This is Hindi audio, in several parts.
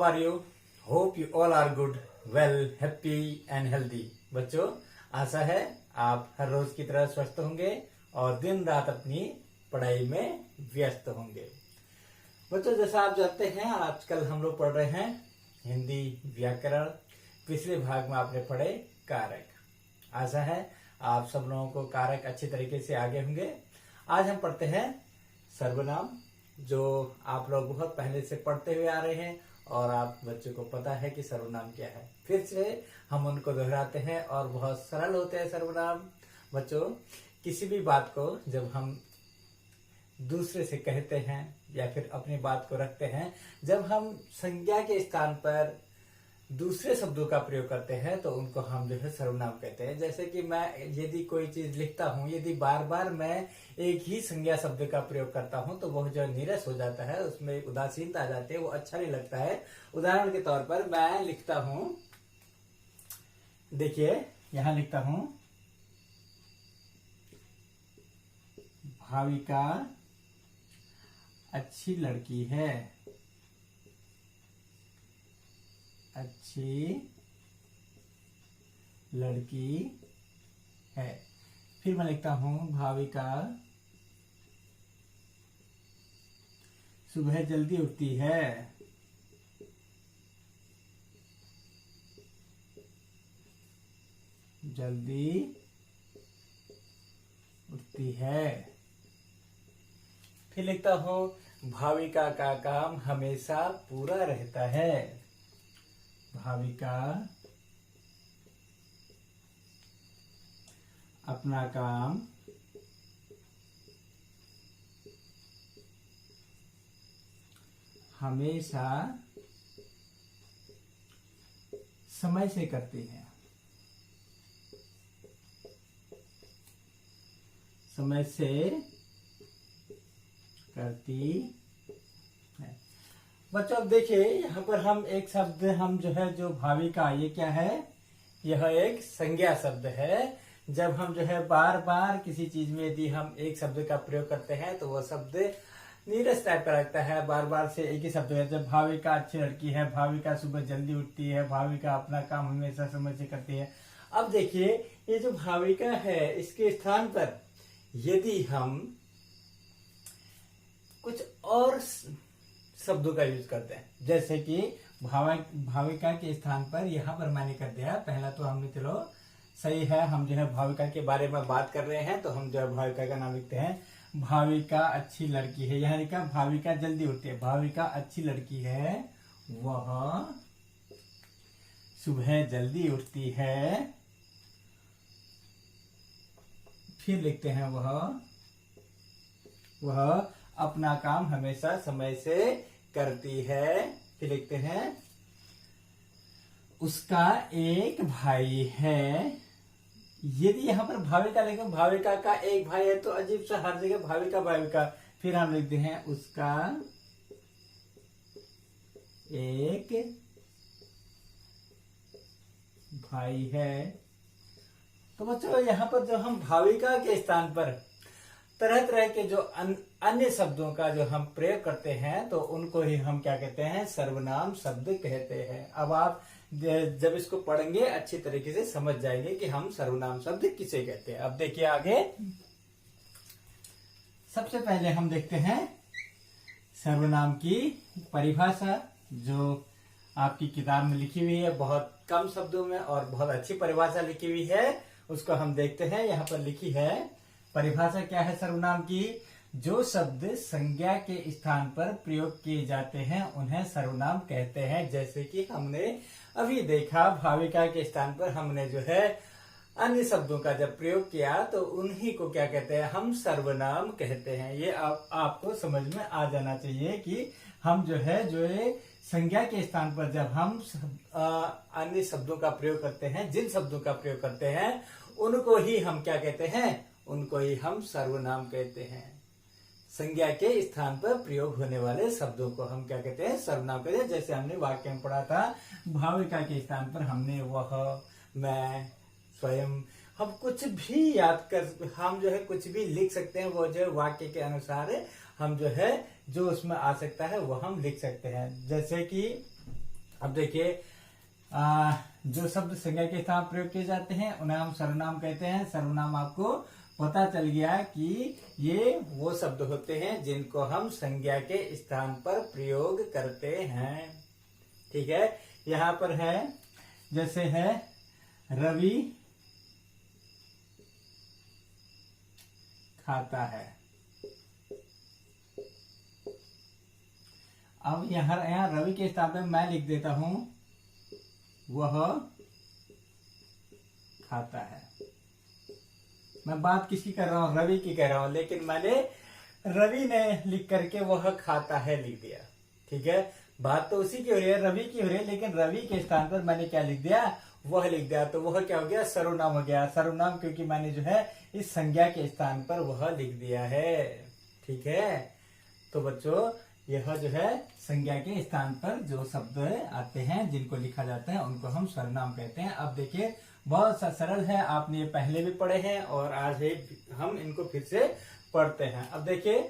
Are you? Hope you all are good, well, happy and healthy. बच्चों, आशा है आप हर रोज की तरह स्वस्थ होंगे और दिन रात अपनी पढ़ाई में व्यस्त होंगे। बच्चों, जैसा आप जानते हैं, आजकल हम लोग पढ़ रहे हैं हिंदी व्याकरण। पिछले भाग में आपने पढ़े कारक। आशा है आप सब लोगों को कारक अच्छी तरीके से आगे होंगे। आज हम पढ़ते हैं सर्वनाम, जो आप लोग बहुत पहले से पढ़ते हुए आ रहे हैं और आप बच्चों को पता है कि सर्वनाम क्या है। फिर से हम उनको दोहराते हैं और बहुत सरल होते हैं सर्वनाम। बच्चों, किसी भी बात को जब हम दूसरे से कहते हैं या फिर अपनी बात को रखते हैं, जब हम संज्ञा के स्थान पर दूसरे शब्दों का प्रयोग करते हैं तो उनको हम जो है सर्वनाम कहते हैं। जैसे कि मैं यदि कोई चीज लिखता हूँ, यदि बार बार मैं एक ही संज्ञा शब्द का प्रयोग करता हूँ तो वह जो नीरस हो जाता है, उसमें उदासीनता आ जाती है, वो अच्छा नहीं लगता है। उदाहरण के तौर पर मैं लिखता हूँ, देखिए यहां लिखता हूं, भाविका अच्छी लड़की है, अच्छी लड़की है। फिर मैं लिखता हूं, भाविका सुबह जल्दी उठती है, जल्दी उठती है। फिर लिखता हूं, भाविका का काम हमेशा पूरा रहता है, भाविका अपना काम हमेशा समय से करती है, समय से करती है। बच्चों, अब देखिए यहाँ पर हम एक शब्द हम जो है, जो भाविका, ये क्या है? यह एक संज्ञा शब्द है। जब हम जो है बार बार किसी चीज में यदि हम एक शब्द का प्रयोग करते हैं तो वह शब्द नीरस टाइप का लगता है। बार बार से एक ही शब्द है। जब भाविका अच्छी लड़की है, भाविका सुबह जल्दी उठती है, भाविका अपना काम हमेशा समय से करती है। अब देखिए, ये जो भाविका है, इसके स्थान पर यदि हम कुछ और शब्दों का यूज करते हैं, जैसे कि भाविका के स्थान पर यहाँ पर मैंने कर दिया, पहला तो हमने, चलो सही है, हम जो है भाविका के बारे में बात कर रहे हैं तो हम जो है भाविका का नाम लिखते हैं, भाविका अच्छी लड़की है। यहाँ लिखा भाविका जल्दी उठती है, भाविका अच्छी लड़की है, वह सुबह जल्दी उठती है। फिर लिखते हैं, वह अपना काम हमेशा समय से करती है। फिर लिखते हैं, उसका एक भाई है। यदि यहाँ पर भाविका लिखे, भाविका का एक भाई है तो अजीब सा हर जगह भाविका भाविका। फिर हम लिखते हैं, उसका एक भाई है। तो बच्चों, यहाँ पर जो हम भाविका के स्थान पर तरह तरह के जो अन्य शब्दों का जो हम प्रयोग करते हैं तो उनको ही हम क्या कहते हैं? सर्वनाम शब्द कहते हैं। अब आप जब इसको पढ़ेंगे अच्छी तरीके से समझ जाएंगे कि हम सर्वनाम शब्द किसे कहते हैं। अब देखिए आगे, सबसे पहले हम देखते हैं सर्वनाम की परिभाषा, जो आपकी किताब में लिखी हुई है, बहुत कम शब्दों में और बहुत अच्छी परिभाषा लिखी हुई है। उसको हम देखते हैं। यहाँ पर लिखी है परिभाषा क्या है सर्वनाम की? जो शब्द संज्ञा के स्थान पर प्रयोग किए जाते हैं उन्हें सर्वनाम कहते हैं। जैसे कि हमने अभी देखा, भाविका के स्थान पर हमने जो है अन्य शब्दों का जब प्रयोग किया तो उन्हीं को क्या कहते हैं? हम सर्वनाम कहते हैं। ये आपको समझ में आ जाना चाहिए कि हम जो है, जो ये संज्ञा के स्थान पर जब हम अन्य शब्दों का प्रयोग करते हैं, जिन शब्दों का प्रयोग करते हैं उनको ही हम क्या कहते हैं? उनको ही हम सर्वनाम कहते हैं। संज्ञा के स्थान पर प्रयोग होने वाले शब्दों को हम क्या कहते हैं? सर्वनाम कहते हैं। जैसे हमने वाक्य में पढ़ा था, भाविका के स्थान पर हमने वह, मैं, स्वयं, हम कुछ भी याद कर, हम जो है कुछ भी लिख सकते हैं। वो जो है वाक्य के अनुसार हम जो है, जो उसमें आ सकता है वो हम लिख सकते हैं। जैसे कि अब देखिए, जो शब्द संज्ञा के स्थान प्रयोग किए जाते हैं उन्हें हम सर्वनाम कहते हैं। सर्वनाम आपको पता चल गया कि ये वो शब्द होते हैं जिनको हम संज्ञा के स्थान पर प्रयोग करते हैं। ठीक है, यहाँ पर है, जैसे है रवि खाता है। अब यहाँ रवि के स्थान पर मैं लिख देता हूं वह खाता है। मैं बात किसकी कर रहा हूं? रवि की कर रहा हूं, लेकिन मैंने रवि ने लिख करके वह खाता है लिख दिया। ठीक है, बात तो उसी की हो रही है, रवि की हो रही है, लेकिन रवि के स्थान पर मैंने क्या लिख दिया? वह लिख दिया। तो वह क्या हो गया? सर्वनाम हो गया। सर्वनाम क्योंकि मैंने जो है इस संज्ञा के स्थान पर वह लिख दिया है। ठीक है, तो बच्चों यह जो है संज्ञा के स्थान पर जो शब्द आते हैं जिनको लिखा जाता है उनको हम सर्वनाम कहते हैं। अब देखिए, बहुत सा सरल है, आपने ये पहले भी पढ़े हैं और आज हम इनको फिर से पढ़ते हैं। अब देखिए,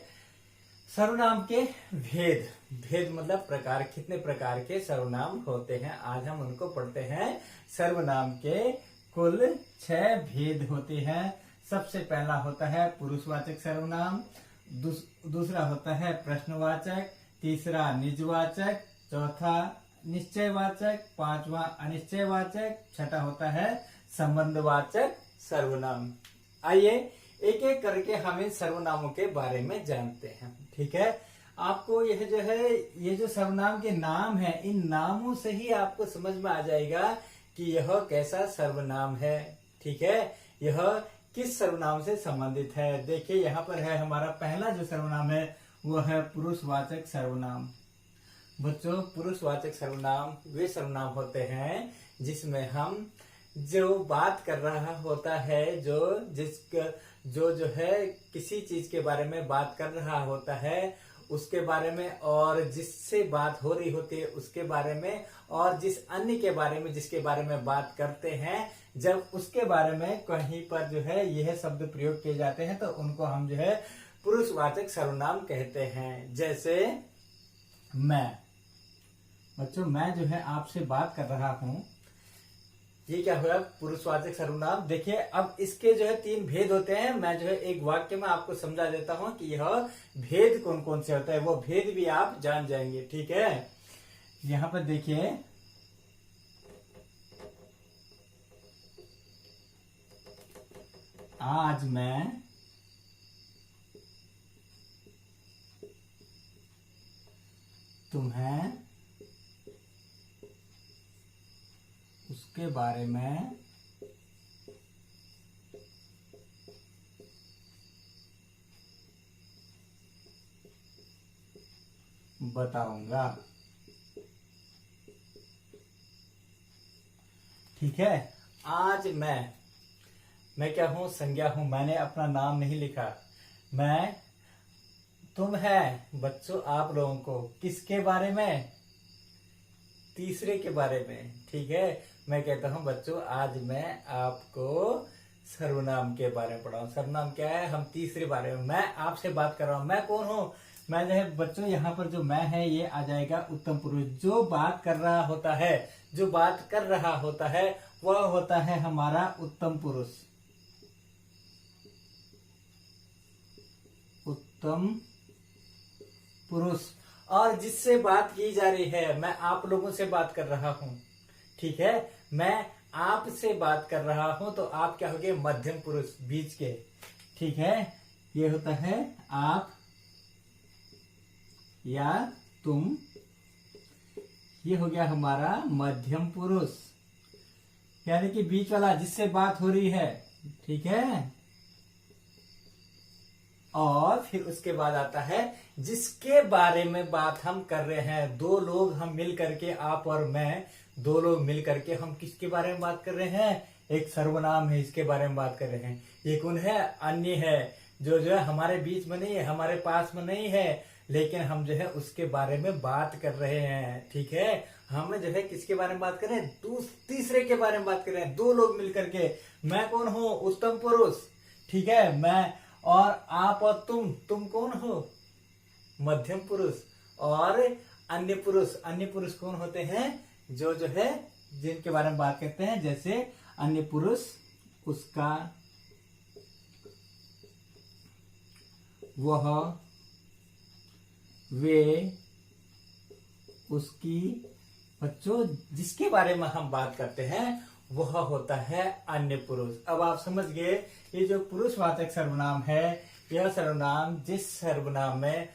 सर्वनाम के भेद, भेद मतलब प्रकार, कितने प्रकार के सर्वनाम होते हैं आज हम उनको पढ़ते हैं। सर्वनाम के कुल 6 भेद होते हैं। सबसे पहला होता है पुरुषवाचक सर्वनाम, दूसरा होता है प्रश्नवाचक, तीसरा निजवाचक, चौथा निश्चयवाचक, पांचवा अनिश्चयवाचक, छठा होता है संबंधवाचक सर्वनाम। आइए एक एक करके हम इन सर्वनामों के बारे में जानते हैं। ठीक है, आपको यह जो है, ये जो सर्वनाम के नाम है, इन नामों से ही आपको समझ में आ जाएगा कि यह कैसा सर्वनाम है। ठीक है, यह किस सर्वनाम से संबंधित है। देखिए, यहाँ पर है हमारा पहला जो सर्वनाम है वो है पुरुषवाचक सर्वनाम। बच्चों, पुरुषवाचक सर्वनाम वे सर्वनाम होते हैं जिसमें हम जो बात कर रहा होता है, जो है किसी चीज के बारे में बात कर रहा होता है उसके बारे में, और जिससे बात हो रही होती है उसके बारे में, और जिस अन्य के बारे में जिसके बारे में बात करते हैं, जब उसके बारे में कहीं पर जो है यह शब्द प्रयोग किए जाते हैं तो उनको हम जो है पुरुषवाचक सर्वनाम कहते हैं। जैसे मैं, बच्चों मैं जो है आपसे बात कर रहा हूं, ये क्या हुआ? पुरुषवाचक सर्वनाम। देखिए, अब इसके जो है 3 भेद होते हैं। मैं जो है एक वाक्य में आपको समझा देता हूं कि यह भेद कौन कौन से होता है, वो भेद भी आप जान जाएंगे। ठीक है, यहां पर देखिए, आज मैं तुम्हें उसके बारे में बताऊंगा। ठीक है, आज मैं क्या हूं? संज्ञा हूं। मैंने अपना नाम नहीं लिखा। मैं, तुम है बच्चों आप लोगों को किसके बारे में? तीसरे के बारे में। ठीक है, मैं कहता हूं बच्चों आज मैं आपको सर्वनाम के बारे में पढ़ाऊं। सर्वनाम क्या है? हम तीसरे बारे में, मैं आपसे बात कर रहा हूं। मैं कौन हूं? मैं जो है बच्चों यहाँ पर जो मैं है ये आ जाएगा उत्तम पुरुष। जो बात कर रहा होता है, जो बात कर रहा होता है वह होता है हमारा उत्तम पुरुष। उत्तम पुरुष। और जिससे बात की जा रही है, मैं आप लोगों से बात कर रहा हूं। ठीक है, मैं आपसे बात कर रहा हूं तो आप क्या हो गए? मध्यम पुरुष, बीच के। ठीक है, ये होता है आप या तुम, ये हो गया हमारा मध्यम पुरुष, यानी कि बीच वाला जिससे बात हो रही है। ठीक है, और फिर उसके बाद आता है जिसके बारे में बात हम कर रहे हैं। 2 लोग हम मिल करके, आप और मैं, 2 लोग मिल करके हम किसके बारे में बात कर रहे हैं? एक सर्वनाम है, इसके बारे में बात कर रहे हैं। ये कौन है? अन्य है, जो है हमारे बीच में नहीं है, हमारे पास में नहीं है, लेकिन हम जो है उसके बारे में बात कर रहे हैं। ठीक है, हम जो है किसके बारे में बात कर रहे हैं? तीसरे के बारे में बात कर रहे हैं। 2 लोग मिल करके। मैं कौन हूं? उत्तम पुरुष। ठीक है, मैं, और आप और तुम कौन हो? मध्यम पुरुष। और अन्य पुरुष, अन्य पुरुष कौन होते हैं? जो है जिनके बारे में बात करते हैं, जैसे अन्य पुरुष, उसका, वह, वे, उसकी। बच्चों, जिसके बारे में हम बात करते हैं वह होता है अन्य पुरुष। अब आप समझ गए, ये जो पुरुषवाचक सर्वनाम है, यह सर्वनाम जिस सर्वनाम में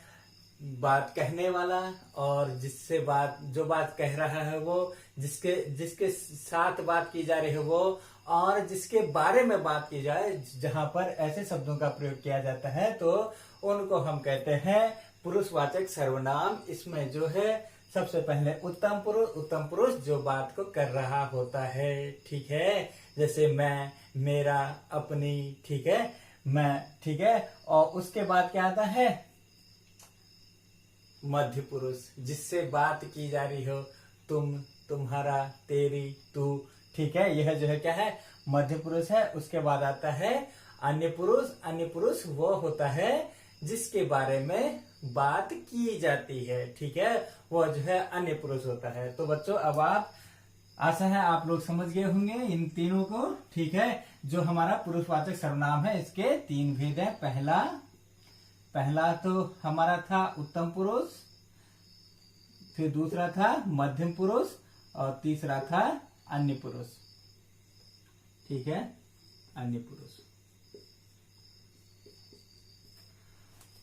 बात कहने वाला और जिससे जो बात कह रहा है वो, जिसके साथ बात की जा रही है वो, और जिसके बारे में बात की जाए, जहां पर ऐसे शब्दों का प्रयोग किया जाता है तो उनको हम कहते हैं पुरुषवाचक सर्वनाम। इसमें जो है सबसे पहले उत्तम पुरुष जो बात को कर रहा होता है, ठीक है। जैसे मैं, मेरा, अपनी, ठीक है, मैं, ठीक है। और उसके बाद क्या आता है? मध्य पुरुष, जिससे बात की जा रही हो, तुम, तुम्हारा, तेरी, तू, ठीक है। यह जो है क्या है? मध्य पुरुष है। उसके बाद आता है अन्य पुरुष। अन्य पुरुष वो होता है जिसके बारे में बात की जाती है, ठीक है, वो जो है अन्य पुरुष होता है। तो बच्चों, अब आशा है आप लोग समझ गए होंगे इन तीनों को, ठीक है। जो हमारा पुरुषवाचक सर्वनाम है, इसके तीन भेद हैं। पहला तो हमारा था उत्तम पुरुष, फिर दूसरा था मध्यम पुरुष, और तीसरा था अन्य पुरुष, ठीक है, अन्य पुरुष।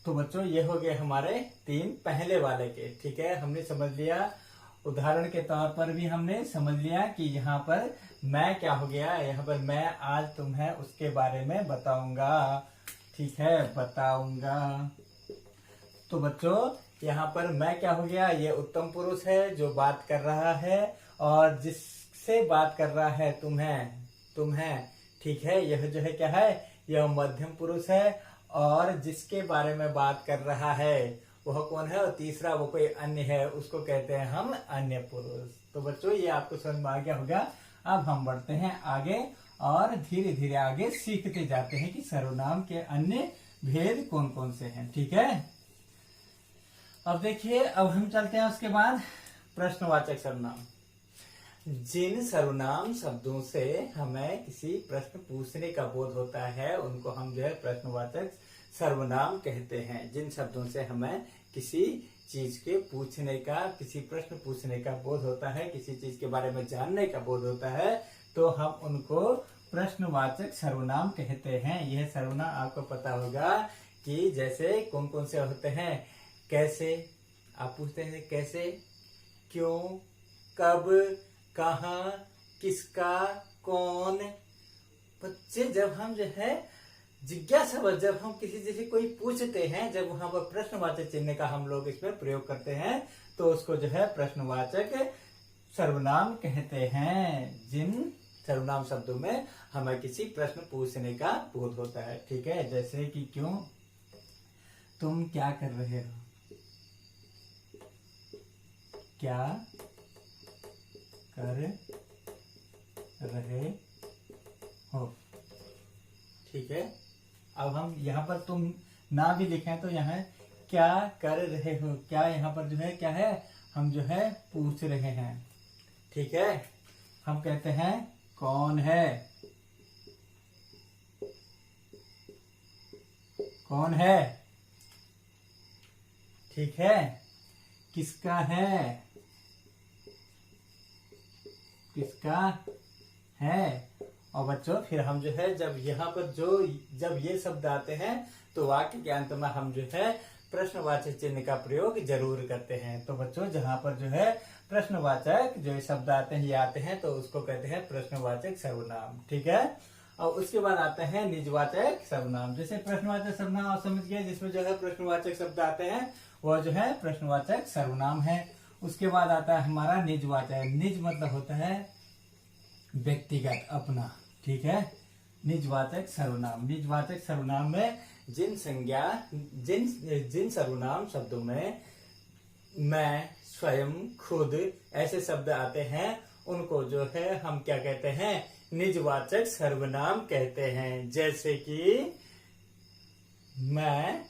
तो बच्चों, ये हो गए हमारे तीन पहले वाले के, ठीक है। हमने समझ लिया, उदाहरण के तौर पर भी हमने समझ लिया कि यहाँ पर मैं क्या हो गया, यहाँ पर मैं आज तुम्हें उसके बारे में बताऊंगा, ठीक है, बताऊंगा। तो बच्चों, यहाँ पर मैं क्या हो गया, ये उत्तम पुरुष है जो बात कर रहा है, और जिससे बात कर रहा है तुम्हें, ठीक है, यह जो है क्या है, यह मध्यम पुरुष है। और जिसके बारे में बात कर रहा है वह कौन है, और तीसरा वो कोई अन्य है, उसको कहते हैं हम अन्य पुरुष। तो बच्चों, ये आपको समझ में आ गया होगा। अब हम बढ़ते हैं आगे और धीरे धीरे आगे सीखते जाते हैं कि सर्वनाम के अन्य भेद कौन कौन से हैं, ठीक है। अब देखिए, अब हम चलते हैं उसके बाद प्रश्नवाचक सर्वनाम। जिन सर्वनाम शब्दों से हमें किसी प्रश्न पूछने का बोध होता है उनको हम जो है प्रश्नवाचक सर्वनाम कहते हैं। जिन शब्दों से हमें किसी चीज के पूछने का, किसी प्रश्न पूछने का बोध होता है, किसी चीज के बारे में जानने का बोध होता है, तो हम उनको प्रश्नवाचक सर्वनाम कहते हैं। यह सर्वनाम आपको पता होगा कि जैसे कौन कौन से होते हैं। कैसे, आप पूछते हैं कैसे, क्यों, कब, कहाँ, किसका, कौन। बच्चे, जब हम जो है जिज्ञासा, जब हम किसी से कोई पूछते हैं, जब वहां पर प्रश्नवाचक चिन्ह का हम लोग इसमें प्रयोग करते हैं, तो उसको जो है प्रश्नवाचक सर्वनाम कहते हैं। जिन सर्वनाम शब्दों में हमें किसी प्रश्न पूछने का बोध होता है, ठीक है। जैसे कि क्यों, तुम क्या कर रहे हो, क्या कर रहे हो, ठीक है। अब हम यहाँ पर तुम ना भी लिखें तो यहाँ क्या कर रहे हो, क्या यहाँ पर जो है क्या है, हम जो है पूछ रहे हैं, ठीक है। हम कहते हैं कौन है, कौन है, ठीक है। किसका है, किसका है। और बच्चों, फिर हम जो है जब यहाँ पर जब ये शब्द आते हैं तो वाक्य के अंत में हम जो है प्रश्नवाचक चिन्ह का प्रयोग जरूर करते हैं। तो बच्चों, जहाँ पर जो है प्रश्नवाचक जो शब्द आते हैं, ये आते हैं, तो उसको कहते हैं प्रश्नवाचक सर्वनाम, ठीक है। और उसके बाद आते हैं निजवाचक सर्वनाम। जैसे प्रश्नवाचक सर्वनाम आप समझ गए, जिसमें जो है प्रश्नवाचक शब्द आते हैं वह जो है प्रश्नवाचक सर्वनाम है। उसके बाद आता है हमारा निजवाचक। निज मतलब होता है व्यक्तिगत, अपना, ठीक है। निजवाचक सर्वनाम। निजवाचक सर्वनाम में जिन सर्वनाम शब्दों में मैं, स्वयं, खुद ऐसे शब्द आते हैं, उनको जो है हम क्या कहते हैं, निजवाचक सर्वनाम कहते हैं। जैसे कि मैं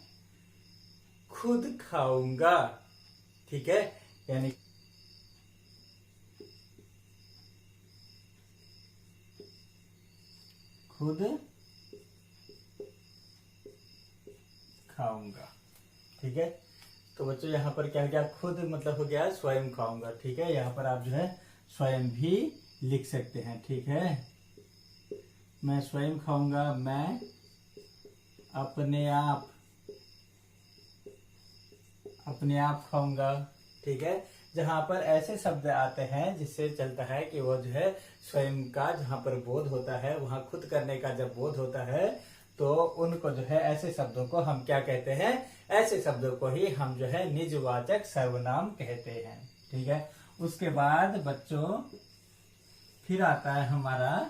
खुद खाऊंगा, ठीक है, यानी खुद खाऊंगा। ठीक है, तो बच्चों यहाँ पर क्या हो गया, खुद मतलब हो गया स्वयं खाऊंगा। ठीक है, यहाँ पर आप जो है स्वयं भी लिख सकते हैं। ठीक है, मैं स्वयं खाऊंगा, मैं अपने आप खाऊंगा। ठीक है, जहां पर ऐसे शब्द आते हैं जिससे चलता है कि वो जो है स्वयं का जहां पर बोध होता है, वहां खुद करने का जब बोध होता है, तो उनको जो है ऐसे शब्दों को हम क्या कहते हैं, ऐसे शब्दों को ही हम जो है निजवाचक सर्वनाम कहते हैं। ठीक है, उसके बाद बच्चों फिर आता है हमारा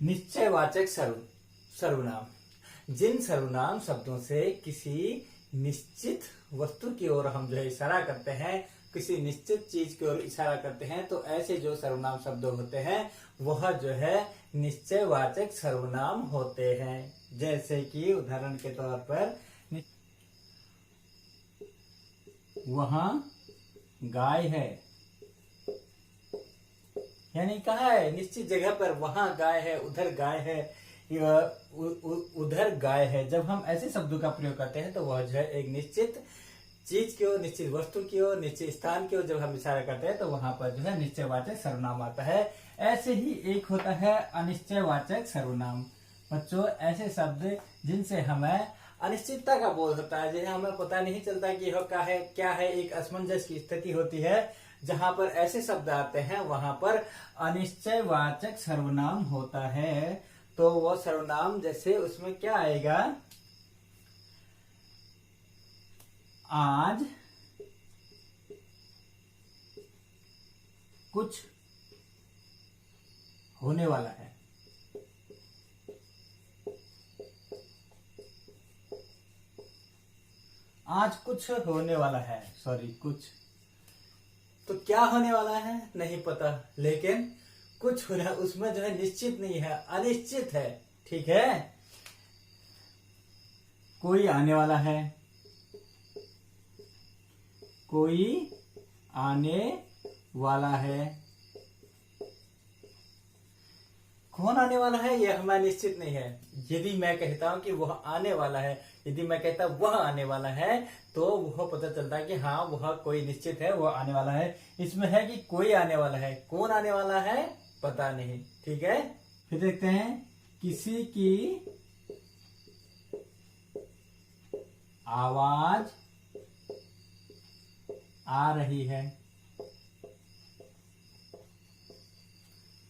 निश्चयवाचक सर्वनाम। जिन सर्वनाम शब्दों से किसी निश्चित वस्तु की ओर हम जो है इशारा करते हैं, किसी निश्चित चीज की ओर इशारा करते हैं, तो ऐसे जो सर्वनाम शब्द होते हैं वह जो है निश्चयवाचक सर्वनाम होते हैं। जैसे कि उदाहरण के तौर पर वहां गाय है, यानी कहा है निश्चित जगह पर वहां गाय है, उधर गाय है, उधर गाय है। जब हम ऐसे शब्दों का प्रयोग करते हैं तो वह जो है एक निश्चित चीज की ओर, निश्चित वस्तु की ओर, निश्चित स्थान की ओर जब हम इशारा करते हैं तो वहां पर जो है निश्चयवाचक सर्वनाम आता है। ऐसे ही एक होता है अनिश्चयवाचक सर्वनाम। बच्चों, ऐसे शब्द जिनसे हमें अनिश्चितता का बोध होता है, जिन्हें हमें पता नहीं चलता कि यह क्या है, एक असमंजस की स्थिति होती है, जहां पर ऐसे शब्द आते हैं वहां पर अनिश्चयवाचक सर्वनाम होता है। तो वो सर्वनाम जैसे उसमें क्या आएगा, आज कुछ होने वाला है, आज कुछ होने वाला है, कुछ, तो क्या होने वाला है नहीं पता, लेकिन कुछ हो रहा है, उसमें जो है निश्चित नहीं है, अनिश्चित है। ठीक है, कोई आने वाला है, कोई आने वाला है, कौन आने वाला है यह हमें निश्चित नहीं है। यदि मैं कहता हूं कि वह आने वाला है, यदि मैं कहता वह आने वाला है, तो वह पता चलता है कि हाँ वह कोई निश्चित है, वह आने वाला है। इसमें है कि कोई आने वाला है, कौन आने वाला है पता नहीं। ठीक है, फिर देखते हैं, किसी की आवाज आ रही है,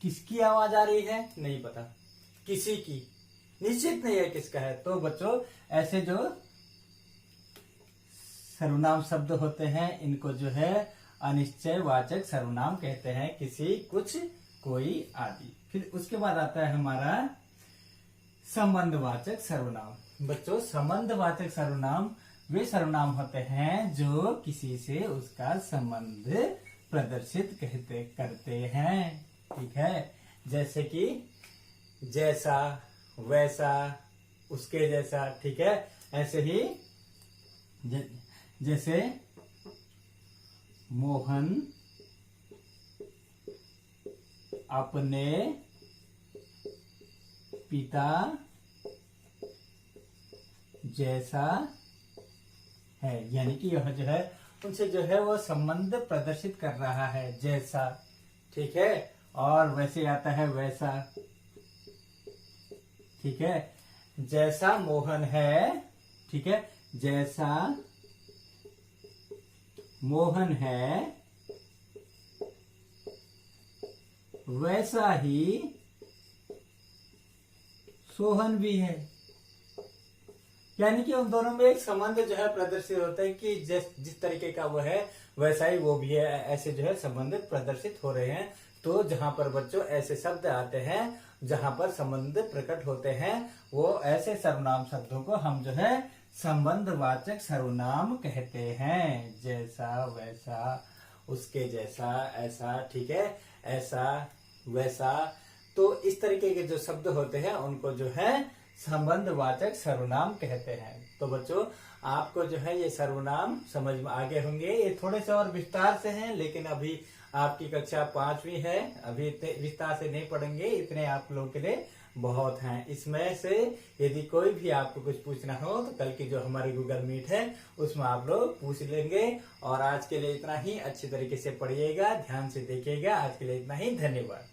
किसकी आवाज आ रही है नहीं पता, किसी की, निश्चित नहीं है किसका है। तो बच्चों, ऐसे जो सर्वनाम शब्द होते हैं इनको जो है अनिश्चयवाचक सर्वनाम कहते हैं, किसी, कुछ, कोई आदि। फिर उसके बाद आता है हमारा संबंधवाचक सर्वनाम। बच्चों, संबंधवाचक सर्वनाम वे सर्वनाम होते हैं जो किसी से उसका संबंध प्रदर्शित करते हैं। ठीक है, जैसे कि जैसा, वैसा, उसके जैसा। ठीक है, ऐसे ही जैसे मोहन अपने पिता जैसा है, यानी कि यह जो है उनसे जो है वो संबंध प्रदर्शित कर रहा है, जैसा। ठीक है, और वैसे आता है वैसा। ठीक है, जैसा मोहन है, ठीक है, जैसा मोहन है वैसा ही सोहन भी है, यानी कि उन दोनों में एक संबंध जो है प्रदर्शित होता है कि जिस तरीके का वो है वैसा ही वो भी है, ऐसे जो है संबंध प्रदर्शित हो रहे हैं। तो जहां पर बच्चों ऐसे शब्द आते हैं जहां पर संबंध प्रकट होते हैं, वो ऐसे सर्वनाम शब्दों को हम जो है संबंधवाचक सर्वनाम कहते हैं। जैसा, वैसा, उसके जैसा, ऐसा। ठीक है, ऐसा, वैसा। तो इस तरीके के जो शब्द होते हैं उनको जो है संबंधवाचक सर्वनाम कहते हैं। तो बच्चों आपको जो है ये सर्वनाम समझ में आ गए होंगे। ये थोड़े से और विस्तार से हैं, लेकिन अभी आपकी कक्षा 5वीं है, अभी इतने विस्तार से नहीं पढ़ेंगे, इतने आप लोगों के लिए बहुत हैं। इसमें से यदि कोई भी आपको कुछ पूछना हो तो कल की जो हमारी गूगल मीट है उसमें आप लोग पूछ लेंगे। और आज के लिए इतना ही। अच्छी तरीके से पढ़िएगा, ध्यान से देखिएगा। आज के लिए इतना ही। धन्यवाद।